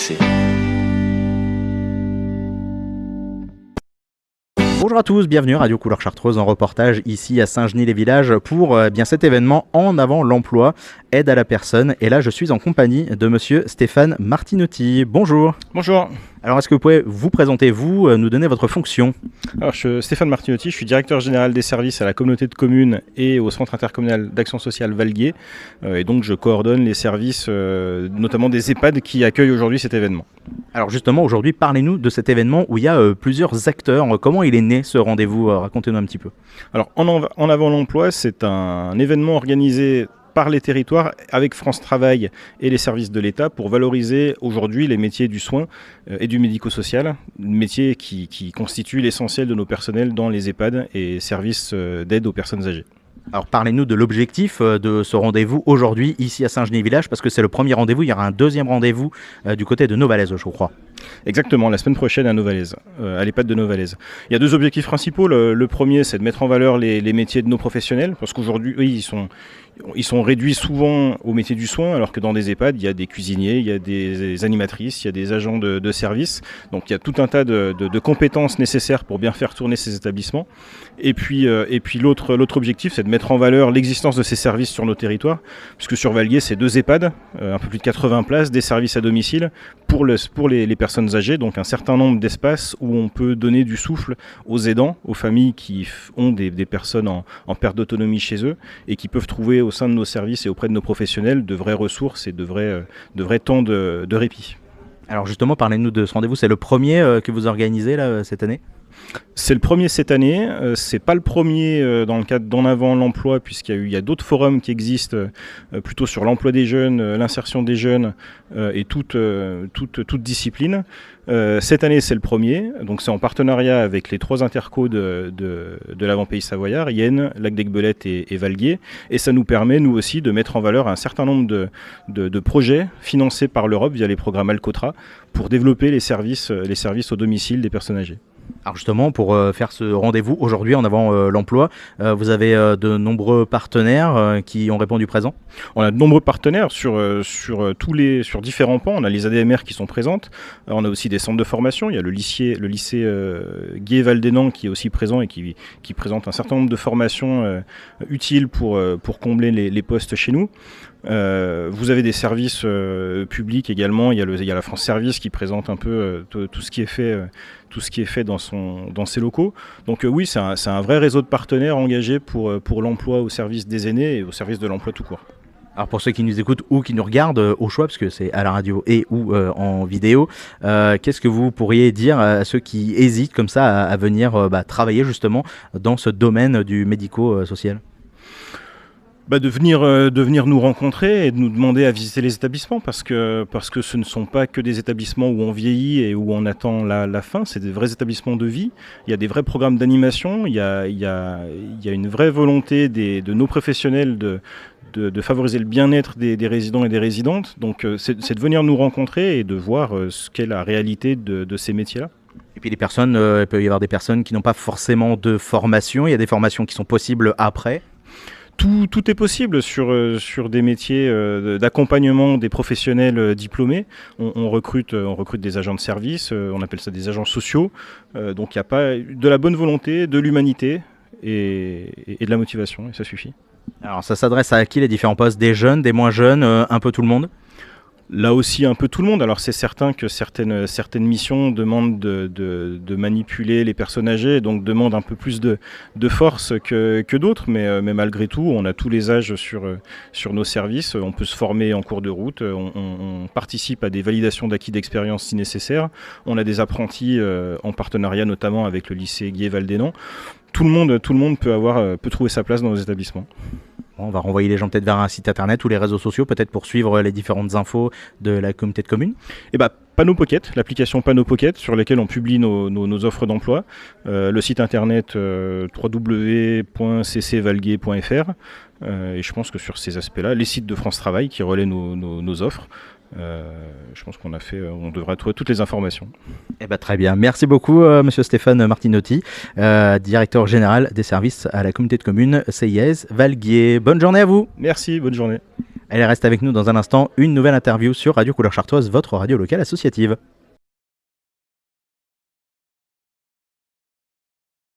CC. Bonjour à tous, bienvenue à Radio Couleur Chartreuse en reportage ici à Saint-Genis-les-Villages pour bien cet événement En avant l'emploi, aide à la personne. Et là, je suis en compagnie de monsieur Stéphane Martinotti. Bonjour. Bonjour. Alors, est-ce que vous pouvez vous présenter, nous donner votre fonction ? Alors, je suis Stéphane Martinotti, je suis directeur général des services à la communauté de communes et au centre intercommunal d'action sociale Valguier. Et donc, je coordonne les services, notamment des EHPAD qui accueillent aujourd'hui cet événement. Alors justement, aujourd'hui, parlez-nous de cet événement où il y a plusieurs acteurs. Comment il est né ce rendez-vous ? Racontez-nous un petit peu. Alors, En avant l'emploi, c'est un événement organisé par les territoires avec France Travail et les services de l'État pour valoriser aujourd'hui les métiers du soin et du médico-social, métiers qui constituent l'essentiel de nos personnels dans les EHPAD et services d'aide aux personnes âgées. Alors parlez-nous de l'objectif de ce rendez-vous aujourd'hui ici à Saint-Genis-les-Villages, parce que c'est le premier rendez-vous, il y aura un deuxième rendez-vous du côté de Novalaise, je crois. Exactement, la semaine prochaine à Novalaise, à l'EHPAD de Novalaise. Il y a deux objectifs principaux. Le premier, c'est de mettre en valeur les métiers de nos professionnels, parce qu'aujourd'hui, ils sont réduits souvent au métier du soin, alors que dans des EHPAD, il y a des cuisiniers, il y a des animatrices, il y a des agents de service. Donc il y a tout un tas de compétences nécessaires pour bien faire tourner ces établissements. Et puis l'autre objectif, c'est de mettre en valeur l'existence de ces services sur nos territoires, puisque sur Valguier, c'est 2 EHPAD, un peu plus de 80 places, des services à domicile pour les personnes âgées, donc un certain nombre d'espaces où on peut donner du souffle aux aidants, aux familles qui ont des personnes en perte d'autonomie chez eux et qui peuvent trouver au sein de nos services et auprès de nos professionnels de vraies ressources et de vrais temps de répit. Alors justement, parlez-nous de ce rendez-vous, c'est le premier que vous organisez là, cette année ? C'est le premier cette année, c'est pas le premier dans le cadre d'En avant l'emploi, puisqu'il y a d'autres forums qui existent plutôt sur l'emploi des jeunes, l'insertion des jeunes et toute discipline. Cette année c'est le premier, donc c'est en partenariat avec les 3 intercos de l'avant-pays savoyard, Yenne, Lac d'Aiguebelette et Valguier, et ça nous permet nous aussi de mettre en valeur un certain nombre de projets financés par l'Europe via les programmes Alcotra pour développer les services au domicile des personnes âgées. Alors justement, pour faire ce rendez-vous aujourd'hui En avant l'emploi, vous avez de nombreux partenaires qui ont répondu présent ? On a de nombreux partenaires sur différents pans. On a les ADMR qui sont présentes. On a aussi des centres de formation. Il y a le lycée Guier-Val-d'Énan qui est aussi présent et qui présente un certain nombre de formations utiles pour combler les postes chez nous. Vous avez des services publics également. Il y a la France Service qui présente un peu tout ce qui est fait dans ses locaux. Donc oui, c'est un vrai réseau de partenaires engagés pour l'emploi au service des aînés et au service de l'emploi tout court. Alors pour ceux qui nous écoutent ou qui nous regardent au choix, parce que c'est à la radio et ou en vidéo, qu'est-ce que vous pourriez dire à ceux qui hésitent comme ça à venir travailler justement dans ce domaine du médico-social ? De venir nous rencontrer et de nous demander à visiter les établissements parce que ce ne sont pas que des établissements où on vieillit et où on attend la fin, c'est des vrais établissements de vie. Il y a des vrais programmes d'animation, il y a une vraie volonté de nos professionnels de favoriser le bien-être des résidents et des résidentes. Donc c'est de venir nous rencontrer et de voir ce qu'est la réalité de ces métiers-là. Et puis il peut y avoir des personnes qui n'ont pas forcément de formation, il y a des formations qui sont possibles après. Tout est possible sur des métiers d'accompagnement des professionnels diplômés. On recrute des agents de service, on appelle ça des agents sociaux. Donc il y a pas de la bonne volonté, de l'humanité et de la motivation, et ça suffit. Alors ça s'adresse à qui les différents postes ? Des jeunes, des moins jeunes, un peu tout le monde ? Là aussi un peu tout le monde. Alors c'est certain que certaines missions demandent de manipuler les personnes âgées, donc demandent un peu plus de force que d'autres, mais malgré tout on a tous les âges sur nos services. On peut se former en cours de route, on participe à des validations d'acquis d'expérience si nécessaire. On a des apprentis en partenariat notamment avec le lycée Guier-Val-d'Énan. Tout le monde peut trouver sa place dans nos établissements. On va renvoyer les gens peut-être vers un site internet ou les réseaux sociaux, peut-être pour suivre les différentes infos de la communauté de communes. Panneau Pocket, l'application Panneau Pocket sur laquelle on publie nos offres d'emploi. Le site internet www.ccvalguier.fr. Et je pense que sur ces aspects-là, les sites de France Travail qui relaient nos offres. Je pense on devra trouver toutes les informations. Très bien, merci beaucoup monsieur Stéphane Martinotti, directeur général des services à la communauté de communes CIS Valguier. Bonne journée à vous. Merci, bonne journée. Elle reste avec nous dans un instant. Une nouvelle interview sur Radio Couleur Chartoise, votre radio locale associative.